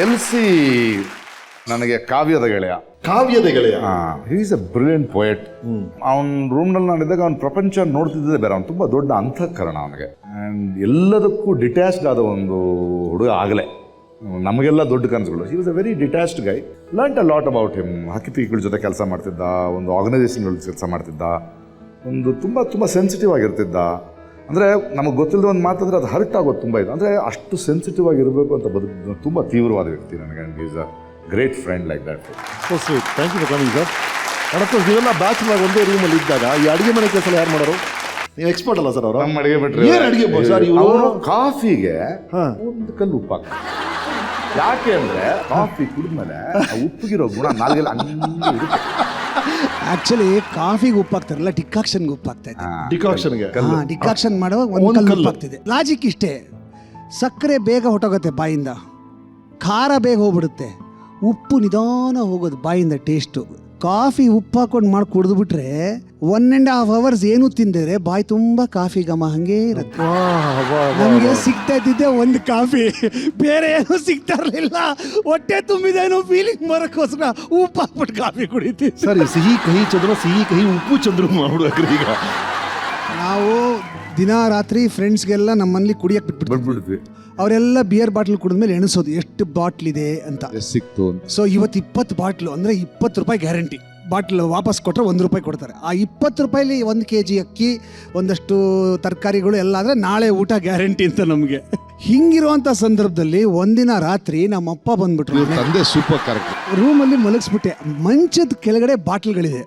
LC ನನಗೆ ಕಾವ್ಯದ ಗೆಳೆಯ. Is a brilliant poet. ಅವನ ರೂಮ್ನಲ್ಲಿ ನಾನಿದ್ದಾಗ ಅವನ ಪ್ರಪಂಚ ನೋಡ್ತಿದ್ದೆ ಬೇರೆ. ಅವ್ನು ತುಂಬ ದೊಡ್ಡ ಅಂತಃಕರಣ ಅವನಿಗೆ. ಆ್ಯಂಡ್ ಎಲ್ಲದಕ್ಕೂ ಡಿಟ್ಯಾಚ್ಡ್ ಆದ ಒಂದು ಹುಡುಗ ಆಗಲೇ. ನಮಗೆಲ್ಲ ದೊಡ್ಡ ಕನಸುಗಳು. He was a very detached guy. Learnt a lot about him. ಹಕ್ಕಿಪಿಗಳ ಜೊತೆ ಕೆಲಸ ಮಾಡ್ತಿದ್ದ, ಒಂದು ಆರ್ಗನೈಸೇಷನ್ಗಳ ಕೆಲಸ ಮಾಡ್ತಿದ್ದ, ಒಂದು ತುಂಬ ಸೆನ್ಸಿಟಿವ್ ಆಗಿರ್ತಿದ್ದ. ಅಂದರೆ ನಮಗೆ ಗೊತ್ತಿಲ್ಲದ ಒಂದು ಮಾತಂದರೆ ಅದು ಹರ್ಟ್ ಆಗೋದು ತುಂಬ ಇದೆ. ಅಂದರೆ ಅಷ್ಟು ಸೆನ್ಸಿಟಿವ್ ಆಗಿರಬೇಕು ಅಂತ ಬದುಕು ತುಂಬ ತೀವ್ರವಾದ ವ್ಯಕ್ತಿ ನನಗೆ. And is a great friend like that. So sweet. Thank you for coming sir. ಅಡಪ್ಪ ನೀವೆಲ್ಲ ಬ್ಯಾಚುಲರ್ ಒಂದೇ ರೂಮಲ್ಲಿ ಇದ್ದಾಗ ಈ ಅಡುಗೆ ಮನೆ ಕೆಲಸ ಯಾರು ಮಾಡೋರು? ನೀವು ಎಕ್ಸ್ಪರ್ಟ್ ಅಲ್ಲ ಸರ್ ಅವರು? ನಮ್ಮ ಅಡುಗೆ ಬಿಟ್ಟರೆ ಏನು ಅಡುಗೆ ಸರ್ ಇವರು? ಕಾಫಿಗೆ ಒಂದು ಕಲ್ಲು ಉಪ್ಪು ಹಾಕ್ತಾರೆ. ಯಾಕೆ ಅಂದರೆ ಕಾಫಿ ಕುಡಿದ್ಮೇಲೆ ಉಪ್ಪಿಗಿರೋ ಗುಣ ನಾಲ್ಗೆಲ್ಲ ಹಂಗೆ ಇರುತ್ತೆ. ಆಕ್ಚುಲಿ ಕಾಫಿಗೆ ಉಪ್ಪು ಹಾಕ್ತಾರಲ್ಲ, ಡಿಕಾಕ್ಷನ್ಗೆ ಉಪ್ಪು ಹಾಕ್ತಾ ಇದ್ದೆ. ಡಿಕಾಕ್ಷನ್ಗೆ ಡಿಕಾಕ್ಷನ್ ಮಾಡುವಾಗ ಒಂದು ಕಲ್ಲು ಉಪ್ಪು ಹಾಕ್ತಿದೆ. ಲಾಜಿಕ್ ಇಷ್ಟೇ, ಸಕ್ಕರೆ ಬೇಗ ಹೊಟ್ಟೋಗುತ್ತೆ ಬಾಯಿಂದ, ಖಾರ ಬೇಗ ಹೋಗ್ಬಿಡುತ್ತೆ, ಉಪ್ಪು ನಿಧಾನ ಹೋಗೋದು ಬಾಯಿಂದ ಟೇಸ್ಟು. ಕಾಫಿ ಉಪ್ಪು ಹಾಕೊಂಡು ಮಾಡಿ ಕುಡಿದ್ಬಿಟ್ರೆ 1.5 hours ಏನು ತಿಂದಿದ್ರೆ ಬಾಯಿ ತುಂಬ ಕಾಫಿ ಘಮ ಹಂಗೆ ಇರುತ್ತೆ. ನಮಗೆ ಸಿಗ್ತಾ ಇದ್ದಿದ್ದೆ ಒಂದು ಕಾಫಿ, ಬೇರೆ ಏನೂ ಸಿಗ್ತಾ ಇರಲಿಲ್ಲ. ಹೊಟ್ಟೆ ತುಂಬಿದೇನೋ ಫೀಲಿಂಗ್ ಬರೋಕ್ಕೋಸ್ಕರ ಉಪ್ಪು ಹಾಕ್ಬಿಟ್ಟು ಕಾಫಿ ಕುಡಿತೀವಿ. ಸರಿ, ಸಿಹಿ ಕಹಿ ಚಂದ್ರ, ಸಿಹಿ ಕಹಿ ಉಪ್ಪು ಚಂದ್ರ ಮಾಡ್ಬಿಡ್ಬೇಕ್ರಿ. ಈಗ ನಾವು ದಿನ ರಾತ್ರಿ ಫ್ರೆಂಡ್ಸ್ಗೆಲ್ಲ ನಮ್ಮಲ್ಲಿ ಕುಡಿಯಕ್ಕೆ ಬಿಟ್ಬಿಡ್ತೀವಿ. ಅವರೆಲ್ಲ ಬಿಯರ್ ಬಾಟ್ಲ್ ಕುಡಿದ್ಮೇಲೆ ಎಣಿಸೋದು ಎಷ್ಟು ಬಾಟ್ಲ್ ಇದೆ ಅಂತ ಸಿಕ್ತು. ಸೊ ಇವತ್ತು 20 ಬಾಟ್ಲು ಅಂದರೆ 20 ರೂಪಾಯಿ ಗ್ಯಾರಂಟಿ. ಬಾಟ್ಲ್ ವಾಪಸ್ ಕೊಟ್ಟರೆ 1 ರೂಪಾಯಿ ಕೊಡ್ತಾರೆ. ಆ 20 ರೂಪಾಯಿಲಿ 1 kg ಅಕ್ಕಿ, ಒಂದಷ್ಟು ತರಕಾರಿಗಳು ಎಲ್ಲ ಆದರೆ ನಾಳೆ ಊಟ ಗ್ಯಾರಂಟಿ ಅಂತ ನಮಗೆ. ಹಿಂಗಿರುವಂಥ ಸಂದರ್ಭದಲ್ಲಿ ಒಂದಿನ ರಾತ್ರಿ ನಮ್ಮಪ್ಪ ಬಂದ್ಬಿಟ್ರು. ತಂದೆ ಸೂಪರ್ ಕರೆಕ್ಟ್. ರೂಮಲ್ಲಿ ಮಲಗಿಸ್ಬಿಟ್ಟೆ. ಮಂಚದ ಕೆಳಗಡೆ ಬಾಟ್ಲ್ಗಳಿದೆ.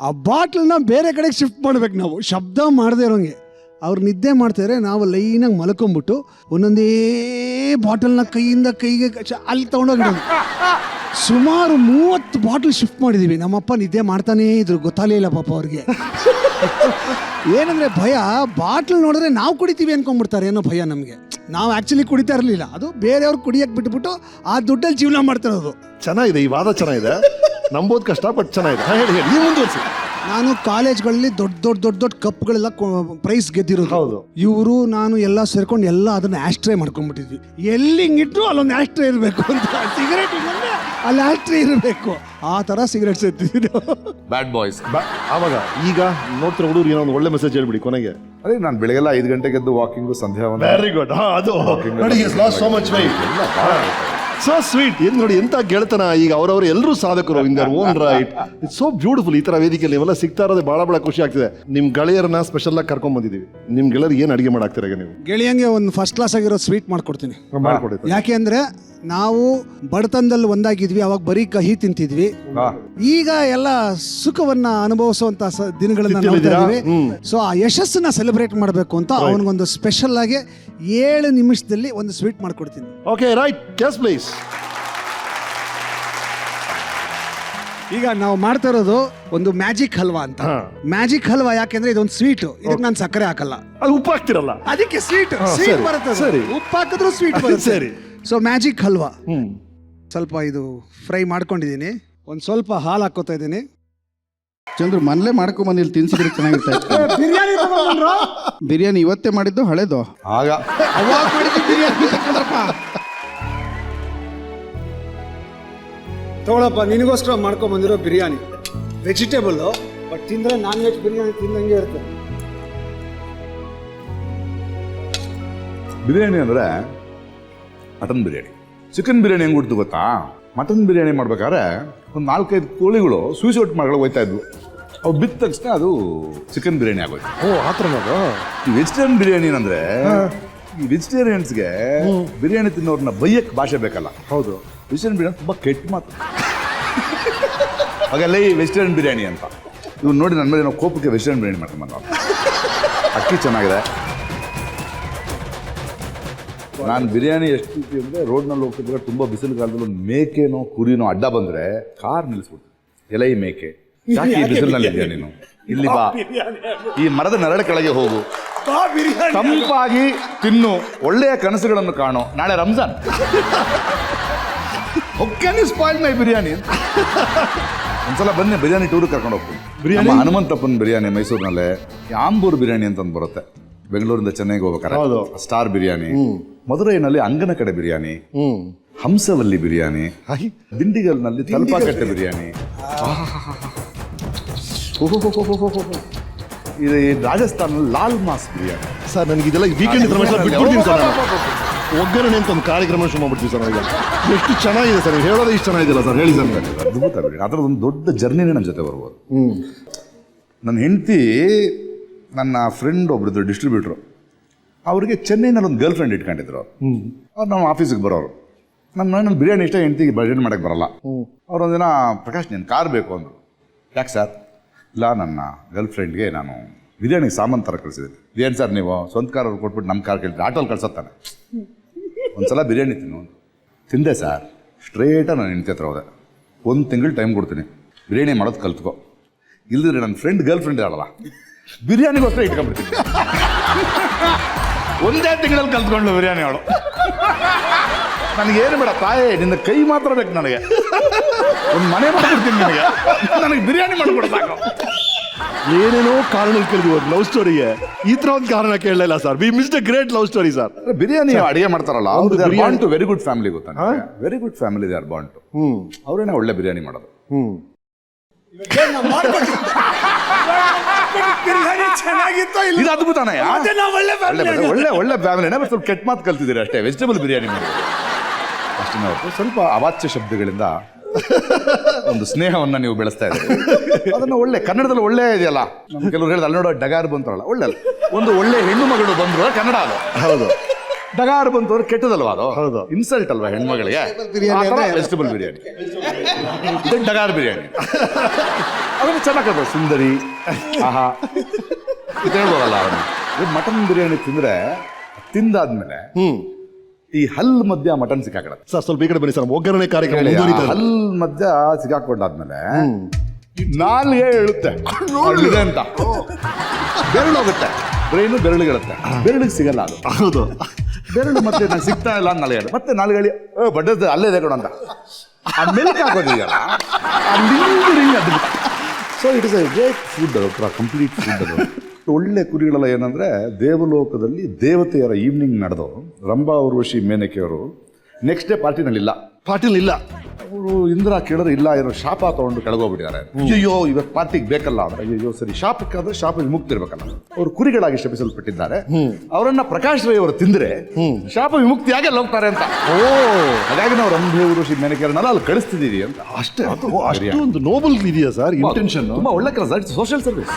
ಆ ಬಾಟ್ಲನ್ನ ಬೇರೆ ಕಡೆಗೆ ಶಿಫ್ಟ್ ಮಾಡ್ಬೇಕು ನಾವು, ಶಬ್ದ ಮಾಡದೇ ಇರೋಂಗೆ. ಅವ್ರು ನಿದ್ದೆ ಮಾಡ್ತಾರೆ, ನಾವು ಲೈನಾಗಿ ಮಲ್ಕೊಂಬಿಟ್ಟು ಒಂದೊಂದೇ ಬಾಟಲ್ನ ಕೈಯಿಂದ ಕೈಗೆ ಅಲ್ಲಿ ತೊಗೊಂಡೋಗಿರೋದು. ಸುಮಾರು 30 ಬಾಟ್ಲ್ ಶಿಫ್ಟ್ ಮಾಡಿದ್ದೀವಿ. ನಮ್ಮಪ್ಪ ನಿದ್ದೆ ಮಾಡ್ತಾನೇ ಇದ್ರು, ಗೊತ್ತಾಗಲೇ ಇಲ್ಲ ಪಾಪ ಅವ್ರಿಗೆ. ಏನಂದರೆ ಭಯ, ಬಾಟ್ಲ್ ನೋಡಿದ್ರೆ ನಾವು ಕುಡಿತೀವಿ ಅನ್ಕೊಂಡ್ಬಿಡ್ತಾರೆ ಏನೋ ಭಯ ನಮಗೆ. ನಾವು ಆ್ಯಕ್ಚುಲಿ ಕುಡಿತಾ ಇರಲಿಲ್ಲ, ಅದು ಬೇರೆಯವ್ರು ಕುಡಿಯಕ್ಕೆ ಬಿಟ್ಬಿಟ್ಟು ಆ ದುಡ್ಡಲ್ಲಿ ಜೀವನ ಮಾಡ್ತಿರೋದು. ಚೆನ್ನಾಗಿದೆ, ಈ ವಾದ ಚೆನ್ನಾಗಿದೆ. ನಂಬೋದು ಕಷ್ಟ, ಬಟ್ ಚೆನ್ನಾಗಿದೆ. ಹೇಳಿ ಹೇಳಿ, ನೀವು ಮುಂದುವರಿಸಿ. ನಾನು ಕಾಲೇಜ್ಗಳಲ್ಲಿ ದೊಡ್ಡ ಕಪ್ಗಳೆಲ್ಲ ಪ್ರೈಸ್ ಗೆದ್ದಿರೋದು. ಹೌದು. ಇವರು ನಾನು ಎಲ್ಲ ಸೇರ್ಕೊಂಡು ಎಲ್ಲ ಅದನ್ನ ಆಸ್ಟ್ರೇ ಮಾಡ್ಕೊಂಡ್ಬಿಟ್ಟಿದ್ವಿ. ಎಲ್ಲಿ ಹಿಂಗಿಟ್ರು ಅಲ್ಲೊಂದು ಆಸ್ಟ್ರೇ ಇರಬೇಕು ಅಂತ. ಸಿಗರೇಟ್ ಇಲ್ಲಂದ್ರೆ ಅಲ್ಲಿ ಆಸ್ಟ್ರೇ ಇರಬೇಕು, ಆ ಥರ ಸಿಗರೇಟ್ಸ್ ಎತ್ತಿದ್ವಿ. ಬ್ಯಾಡ್ ಬಾಯ್ಸ್. ಆವಾಗ ಈಗ ನೋಡ್ತಿರೋ ಹುಡುಗರು ಏನೋ ಒಂದು ಒಳ್ಳೆ ಮೆಸೇಜ್ ಹೇಳ್ಬಿಡಿ ಕೊನೆಗೆ. ಅದೇ ನಾನು ಬೆಳಗ್ಗೆಲ್ಲ 5 ಗಂಟೆಗೆ ಎದ್ದು ವಾಕಿಂಗ್, ಸಂಧ್ಯಾ ವಂದನೆ. Very good. ಅದು ನೋಡಿ, he has lost so much weight. So sweet. ಏನು ನೋಡಿ, ಎಂತ ಗೆಳೆತನ. ಈಗ ಅವರವರು ಎಲ್ಲರೂ ಸಾಧಕರು in their own right. It's so beautiful. ಈ ತರ ವೇದಿಕೆಯಲ್ಲಿ ಇವೆಲ್ಲ ಸಿಗ್ತಾ ಇರೋದೇ ಬಹಳ ಖುಷಿ ಆಗ್ತಿದೆ. ನಿಮ್ ಗೆಳೆಯರನ್ನ ಸ್ಪೆಷಲ್ ಆಗಿ ಕರ್ಕೊಂಡ್ ಬಂದಿದ್ದೀವಿ. ನಿಮ್ ಗೆಳೆಯರು ಏನು ಅಡಿಗೆ ಮಾಡಾಕ್ತೀರ ಈಗ ನೀವು? ಗೆಳೆಯಂಗೆ ಒಂದು ಫಸ್ಟ್ ಕ್ಲಾಸ್ ಆಗಿರೋ ಸ್ವೀಟ್ ಮಾಡ್ಕೊಡ್ತೀನಿ. ಮಾಡ್ಕೊಡಿ. ಯಾಕೆ ಅಂದ್ರೆ ನಾವು ಬಡತನದಲ್ಲಿ ಒಂದಾಗಿದ್ವಿ, ಅವಾಗ ಬರೀ ಕಹಿ ತಿಂತಿದ್ವಿ. ಈಗ ಎಲ್ಲ ಸುಖವನ್ನ ಅನುಭವಿಸುವಂತ ದಿನಗಳನ್ನ ನೋಡ್ತಾ ಇದೀವಿ. ಸೊ ಆ ಯಶಸ್ಸನ್ನ ಸೆಲೆಬ್ರೇಟ್ ಮಾಡಬೇಕು ಅಂತ ಅವನಿಗೊಂದು ಸ್ಪೆಷಲ್ ಆಗಿ 7 ನಿಮಿಷದಲ್ಲಿ ಒಂದು ಸ್ವೀಟ್ ಮಾಡ್ಕೊಡ್ತೀನಿ. Okay right, guess please. ಈಗ ನಾವು ಮಾಡ್ತಾ ಇರೋದು ಒಂದು ಮ್ಯಾಜಿಕ್ ಹಲ್ವಾ ಅಂತ. ಮ್ಯಾಜಿಕ್ ಹಲ್ವಾ ಯಾಕೆಂದ್ರೆ ಇದೊಂದು ಸ್ವೀಟ್, ಇದಕ್ಕೆ ನಾನು ಸಕ್ಕರೆ ಹಾಕಲ್ಲ. ಅದು ಉಪ್ಪು ಹಾಕ್ತಿರಲ್ಲ, ಅದಕ್ಕೆ ಸ್ವೀಟ್ ಬರುತ್ತೆ. ಸರಿ, ಉಪ್ಪು ಹಾಕಿದ್ರು ಸ್ವೀಟ್ ಬರುತ್ತೆ. ಸರಿ. ಸೊ ಮ್ಯಾಜಿಕ್ ಹಲ್ವಾ ಸ್ವಲ್ಪ ಇದು ಫ್ರೈ ಮಾಡ್ಕೊಂಡಿದ್ದೀನಿ. ಒಂದು ಸ್ವಲ್ಪ ಹಾಲು ಹಾಕೋತಾ ಇದ್ದೀನಿ. ಚಂದ್ರು ಮನೇಲೆ ಮಾಡ್ಕೊಂಬಂದು ಇಲ್ಲಿ ತಿನ್ಸಿದ್ರೆ ಚೆನ್ನಾಗಿರ್ತಾ ಇತ್ತು. ಬಿರಿಯಾನಿ ಇವತ್ತೇ ಮಾಡಿದ್ದು ಹಳೇದು ಆಗ ತಗೊಳಪ್ಪ, ನಿನಗೋಸ್ಕರ ಮಾಡ್ಕೊಂಬಂದಿರೋ ಬಿರಿಯಾನಿ. ವೆಜಿಟೇಬಲ್ ಬಟ್ ತಿಂದ್ರೆ ನಾನ್ ವೆಜ್ ಬಿರಿಯಾನಿ ತಿಂದಂಗೆ ಇರುತ್ತೆ. ಬಿರಿಯಾನಿ ಅಂದರೆ ಮಟನ್ ಬಿರಿಯಾನಿ. ಚಿಕನ್ ಬಿರಿಯಾನಿ ಹೆಂಗೆ ಹುಡ್ತು ಗೊತ್ತಾ? ಮಟನ್ ಬಿರಿಯಾನಿ ಮಾಡ್ಬೇಕಾದ್ರೆ ಒಂದು 4-5 ಕೋಳಿಗಳು ಸೂಸೈಡ್ ಮಾಡ್ಗಳು ಹೋಯ್ತಾ ಇದ್ವು. ಅವು ಬಿದ್ದ ತಕ್ಷಣ ಅದು ಚಿಕನ್ ಬಿರಿಯಾನಿ ಆಗೋಯ್ತು. ಓ ಆ ಥರ. ಈ ವೆಜಿಟೇರಿಯನ್ ಬಿರಿಯಾನಿ ಅಂದರೆ ಈ ವೆಜಿಟೇರಿಯನ್ಸ್ಗೆ ಬಿರಿಯಾನಿ ತಿನ್ನೋರನ್ನ ಬೈಯಕ್ಕೆ ಭಾಷೆ ಬೇಕಲ್ಲ. ಹೌದು. ವೆಜಿಟೇರಿಯನ್ ಬಿರಿಯಾನಿ ತುಂಬ ಕೆಟ್ಟ ಮಾತು. ಹಾಗೆಲ್ಲ ಈ ವೆಜಿಟೇರಿಯನ್ ಬಿರಿಯಾನಿ ಅಂತ ಇವ್ರು ನೋಡಿ ನನ್ನ ಮೇಲೆ ನಾವು ಕೋಪಕ್ಕೆ ವೆಜಿಟೇರಿಯನ್ ಬಿರಿಯಾನಿ ಮಾಡ್ಕೊಂಬಂದ. ಅಕ್ಕಿ ಚೆನ್ನಾಗಿದೆ. ನಾನು ಬಿರಿಯಾನಿ ಎಷ್ಟು ರೀತಿ ಅಂದರೆ ರೋಡ್ನಲ್ಲಿ ಹೋಗ್ತಿದ್ರೆ ತುಂಬ ಬಿಸಿಲು ಕಾಲದಲ್ಲಿ ಒಂದು ಮೇಕೆನೋ ಕುರಿನೋ ಅಡ್ಡ ಬಂದರೆ ಕಾರ್ ನಿಲ್ಲಿಸ್ಬಿಡ್ತೀನಿ. ಎಲೆ ಈ ಮೇಕೆ, ಯಾಕೆ ಈ ಬಿಸಿಲಿನಲ್ಲಿ ಇದೆಯಾ ನೀನು? ಇಲ್ಲಿ ಬಾ, ಈ ಮರದ ನೆರಳ ಕೆಳಗೆ ಹೋಗು, ತಂಪಾಗಿ ತಿನ್ನು, ಒಳ್ಳೆಯ ಕನಸುಗಳನ್ನು ಕಾಣು, ನಾಳೆ ರಂಜಾನ್. ಕ್ಯಾನ್ ಯು ಸ್ಪಾಯ್ಲ್ ಮೈ ಬಿರಿಯಾನಿ? ಒಂದ್ಸಲ ಬನ್ನಿ ಬಿರಿಯಾನಿ ಟೂರ್ ಕರ್ಕೊಂಡು ಹೋಗ್ತೀನಿ. ಬಿರಿಯಾನಿ ಹನುಮಂತಪ್ಪನ ಬಿರಿಯಾನಿ ಮೈಸೂರಿನಲ್ಲೇ, ಆಂಬೂರ್ ಬಿರಿಯಾನಿ ಅಂತ ಬರುತ್ತೆ. ಬೆಂಗಳೂರಿಂದ ಚೆನ್ನೈಗೆ ಹೋಗ್ಬೇಕಾರೆ ಸ್ಟಾರ್ ಬಿರಿಯಾನಿ. ಮಧುರೈನಲ್ಲಿ ಅಂಗನ ಕಡೆ ಬಿರಿಯಾನಿ. ಹಂಸವಲ್ಲಿ ಬಿರಿಯಾನಿ, ಹಾಗೆ ದಿಂಡಿಗಲ್ನಲ್ಲಿ ತಲಪಾಕಟ್ಟೆ ಬಿರಿಯಾನಿ, ಇದು ರಾಜಸ್ಥಾನಲ್ಲಿ ಲಾಲ್ ಮಾಸ್ ಬಿರಿಯಾನಿ. ಸರ್ ನನಗೆ ಇದೆಲ್ಲ ವೀಕೆಂಡ್ ಬಿಟ್ಬಿಡ್ತೀನಿ ಸರ್ ನಾನು. ಒಗ್ಗರಣೆ ಅಂತ ಒಂದು ಕಾರ್ಯಕ್ರಮ ಶುರು ಮಾಡ್ಬಿಡ್ತೀವಿ ಸರ್ ನನಗೆ. ಎಷ್ಟು ಚೆನ್ನಾಗಿದೆ ಸರ್, ನೀವು ಹೇಳೋದೇ ಇಷ್ಟು ಚೆನ್ನಾಗಿದೆಯಲ್ಲ ಸರ್, ಹೇಳಿ ಸರ್. ಅದ್ಭುತ ಬಿರಿಯಾನಿ. ಅದರದ್ದು ಒಂದು ದೊಡ್ಡ ಜರ್ನಿನೇ ನಮ್ಮ ಜೊತೆ ಬರ್ಬೋದು. ನನ್ನ ಹೆಂಡತಿ, ನನ್ನ ಫ್ರೆಂಡ್ ಒಬ್ರದ್ದು ಡಿಸ್ಟ್ರಿಬ್ಯೂಟ್ರು, ಅವ್ರಿಗೆ ಚೆನ್ನೈನಲ್ಲಿ ಒಂದು ಗರ್ಲ್ ಫ್ರೆಂಡ್ ಇಟ್ಕೊಂಡಿದ್ರು. ಅವ್ರು ನಮ್ಮ ಆಫೀಸಿಗೆ ಬರೋರು. ನನ್ನ ಮನೇಲಿ ಬಿರಿಯಾನಿ ಇಷ್ಟ, ಹೆಂಡತಿಗೆ ಬಿರಿಯಾನಿ ಮಾಡೋಕ್ಕೆ ಬರಲ್ಲ. ಅವ್ರು ಒಂದಿನ, ಪ್ರಕಾಶ್ ನೀನು ಕಾರ್ ಬೇಕು ಅಂದರು. ಯಾಕೆ ಸರ್? ಇಲ್ಲ, ನನ್ನ ಗರ್ಲ್ ಫ್ರೆಂಡ್ಗೆ ನಾನು ಬಿರಿಯಾನಿ ಸಾಮಾನು ಥರ ಕಳಿಸಿದ್ದೀನಿ. ಏನು ಸರ್ ನೀವು ಸ್ವಂತ ಕಾರ್ ಅವ್ರು ಕೊಟ್ಬಿಟ್ಟು ನಮ್ಮ ಕಾರ್ ಕೇಳ್ತೀವಿ, ಆಟೋಲ್ಲಿ ಕಳ್ಸತ್ತಾನೆ. ಒಂದ್ಸಲ ಬಿರಿಯಾನಿ ತಿಂದೆ ಸರ್. ಸ್ಟ್ರೇಟಾಗಿ ನಾನು ಹೆಂಡತಿ ಹತ್ರ ಹೋದೆ. 1 ತಿಂಗಳು ಟೈಮ್ ಕೊಡ್ತೀನಿ, ಬಿರಿಯಾನಿ ಮಾಡೋದು ಕಲ್ತ್ಕೊ. ಇಲ್ಲದ್ರೆ ನನ್ನ ಫ್ರೆಂಡ್ ಗರ್ಲ್ ಫ್ರೆಂಡ್ ಇರಲ್ಲ, ಬಿರಿಯಾನಿಗೋಸ್ಕರ ಇಟ್ಕೊಂಡ್ಬಿಡ್ತೀನಿ. ಒಂದೇ ತಿಂಗಳಲ್ಲಿ ಕಲ್ತ್ಕೊಂಡು ಬಿರಿಯಾನಿ ಅವಳು. ನನಗೇನು ಬೇಡ ತಾಯೇ, ನಿನ್ನ ಕೈ ಮಾತ್ರ ಬೇಕು ನನಗೆ. ಒಂದು ಮನೆ ಮಾಡ್ಬಿಡ್ತೀನಿ ನನಗೆ ಬಿರಿಯಾನಿ ಮಾಡಿಕೊಡ ಸಾಕು. ಏನೇನೋ ಕಾರಣ ಕೇಳಿದ್ವಿ ಲವ್ ಸ್ಟೋರಿಗೆ, ಈ ಥರ ಒಂದು ಕಾರಣ ಕೇಳಲಿಲ್ಲ sir. We missed a great love story sir. Biryani ಅಡಿಗೆ ಮಾಡ್ತಾರಲ್ಲ, bond to very good family. ಗೊತ್ತಾ? Very good family they are bond to. ಅವರೇನೆ ಒಳ್ಳೆ ಬಿರಿಯಾನಿ ಮಾಡೋದು. ಇದು ಅದ್ಭುತನೇ. ಒಳ್ಳೆ ಫ್ಯಾಮಿಲಿನೇ, ಸ್ವಲ್ಪ ಕೆಟ್ಟ ಮಾತು ಕಲ್ತಿದ್ದೀರಿ ಅಷ್ಟೇ. ವೆಜಿಟೇಬಲ್ ಬಿರಿಯಾನಿ ಮಾಡಿ ಅಷ್ಟೇ. ಹೊರತು ಸ್ವಲ್ಪ ಅವಾಚ್ಯ ಶಬ್ದಗಳಿಂದ ಒಂದು ಸ್ನೇಹವನ್ನು ನೀವು ಬೆಳೆಸ್ತಾ ಇದ್ದೀರಿ. ಅದನ್ನು ಒಳ್ಳೆ ಕನ್ನಡದಲ್ಲಿ ಒಳ್ಳೆ ಇದೆಯಲ್ಲ. ನಮ್ಮ ಕೆಲವರು ಹೇಳಿದ ಅಲ್ಲಿ ನೋಡೋ ಡಗಾರ್ ಬಂತಾರಲ್ಲ, ಒಳ್ಳೆ ಒಂದು ಒಳ್ಳೆ ಹೆಣ್ಣು ಮಗಳು ಬಂದ್ರು ಕನ್ನಡ ಅದು. ಹೌದು, ಡಗಾರ್ ಬಂತು ಅಂದ್ರೆ ಕೆಟ್ಟದಲ್ವಾ ಅದು? ಹೌದು, ಇನ್ಸಲ್ಟ್ ಅಲ್ವಾ ಹೆಣ್ಮಗಳಿಗೆ? ವೆಜಿಟೇಬಲ್ ಬಿರಿಯಾನಿ, ಡಗಾರ್ ಬಿರಿಯಾನಿ ಅದನ್ನು ಚೆನ್ನಾಗಿ ಸುಂದರಿ, ಆಹಾ ಇದು ಹೇಳ್ಬೋದಲ್ಲ. ಅವನು ಮಟನ್ ಬಿರಿಯಾನಿ ತಿಂದಾದ್ಮೇಲೆ ಈ ಹಲ್ ಮಧ್ಯ ಮಟನ್ ಸಿಕ್ಕಾಕತ್ತೆ ಸರ್. ಸ್ವಲ್ಪ ಈ ಕಡೆ ಬನ್ನಿ ಸರ್, ಒಗ್ಗರಣೆ ಕಾರ್ಯಕ್ರಮ ಮುಂದುವರಿತಾ ಇದೆ. ಹಲ್ ಮಧ್ಯ ಸಿಕ್ಕಾಕೊಂಡಾದ್ಮೇಲೆ ನಾಲ್ಗೆ ಹೇಳುತ್ತೆ ಇದೆ ಅಂತ, ಬೆರಳು ಹೋಗುತ್ತೆ, ಬ್ರೈನು ಬೆರಳಿಗೆ ಹೇಳುತ್ತೆ, ಬೆರಳಿಗೆ ಸಿಗಲ್ಲ ಅದು. ಹೌದು, ಬೆರಳು ಮತ್ತೆ ನಾನು ಸಿಗ್ತಾ ಇಲ್ಲ ಅಂತ ನಾಲ್ಗೆ ಹೇಳಿ, ಮತ್ತೆ ನಾಲ್ಗೆ ಬಡ್ಡದ ಅಲ್ಲೇ ಇದೆ ಕೊಡ ಅಂತ ಆ ಮೆಲ್ಕ್ ಹಾಕೋದಿದೆಯಲ್ಲ, ಆ ಲಿಂಗ್ ಅದು. So it is A great food, ಅದು ಕಂಪ್ಲೀಟ್ ಫುಡ್. ಅದು ಒಳ್ಳೆ ಕುರಿಗಳೆಲ್ಲ ಏನಂದ್ರೆ, ದೇವಲೋಕದಲ್ಲಿ ದೇವತೆಯರ ಈವ್ನಿಂಗ್ ನಡೆದು ರಂಭಾ ಊರ್ವಶಿ ಮೇನಕೆಯವರು ನೆಕ್ಸ್ಟ್ ಡೇ ಪಾರ್ಟಿನಲ್ಲಿಲ್ಲ. ಪಾಟೀಲ್ ಇಲ್ಲ, ಅವರು ಇಂದ್ರ ಕೇಳಿದ್ರೆ ಇಲ್ಲ, ಏನೋ ಶಾಪ ತಗೊಂಡು ಕೆಳಗೋಗ್ಬಿಟ್ಟಿದ್ದಾರೆ. ಅಯ್ಯೋ ಇವತ್ತು ಪಾರ್ಟಿಗೆ ಬೇಕಲ್ಲ ಅಂದ್ರೆ, ಅಯ್ಯೋ ಸರಿ, ಶಾಪಕ್ಕಾದ್ರೆ ಶಾಪ ವಿಮುಕ್ತಿರ್ಬೇಕಲ್ಲ. ಅವರು ಕುರಿಗಳಾಗಿ ಶಪಿಸಲ್ಪಟ್ಟಿದ್ದಾರೆ. ಅವರನ್ನ ಪ್ರಕಾಶ್ ರೈ ಅವರು ತಿಂದ್ರೆ ಶಾಪ ವಿಮುಕ್ತಿಯಾಗಿ ಅಲ್ಲಿ ಹೋಗ್ತಾರೆ ಅಂತ. ಹಾಗಾಗಿ ನಾವು ರಂಭೆ ಊರ್ವಶಿ ಮೇನಕೆಯರನ್ನೆಲ್ಲ ಅಲ್ಲಿ ಕಳಿಸ್ತಿದ್ದೀವಿ ಅಂತ. ಅಷ್ಟೇ. ಅಷ್ಟೊಂದು ನೋಬಲ್ ಇದೆಯಾ ಸರ್ ಇಂಟೆನ್ಷನ್? ತುಂಬಾ ಒಳ್ಳೆ ಕೆಲಸ, social service.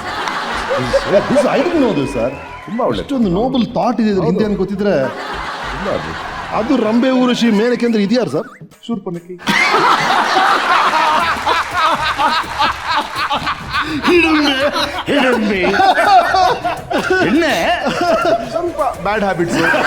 I don't know this sir. ತುಂಬಾ ಒಳ್ಳೆ, ಅಷ್ಟೊಂದು ನೋಬಲ್ ಥಾಟ್ ಇದೆ ಹಿಂದೆ ಅಂತ ಗೊತ್ತಿದ್ರೆ. ಅದು ರಂಭೆ ಊರ್ವಶಿ ಮೇನಕೆ ಅಂದ್ರೆ ಇದೆಯಾರು ಸರ್? ಶೂರ್ಪನಖಿ, ಹಿಡಂಬೆ, ಎಣ್ಣೆ, ಸ್ವಲ್ಪ ಬ್ಯಾಡ್ ಹ್ಯಾಬಿಟ್ಸ್ ಇರುತ್ತೆ.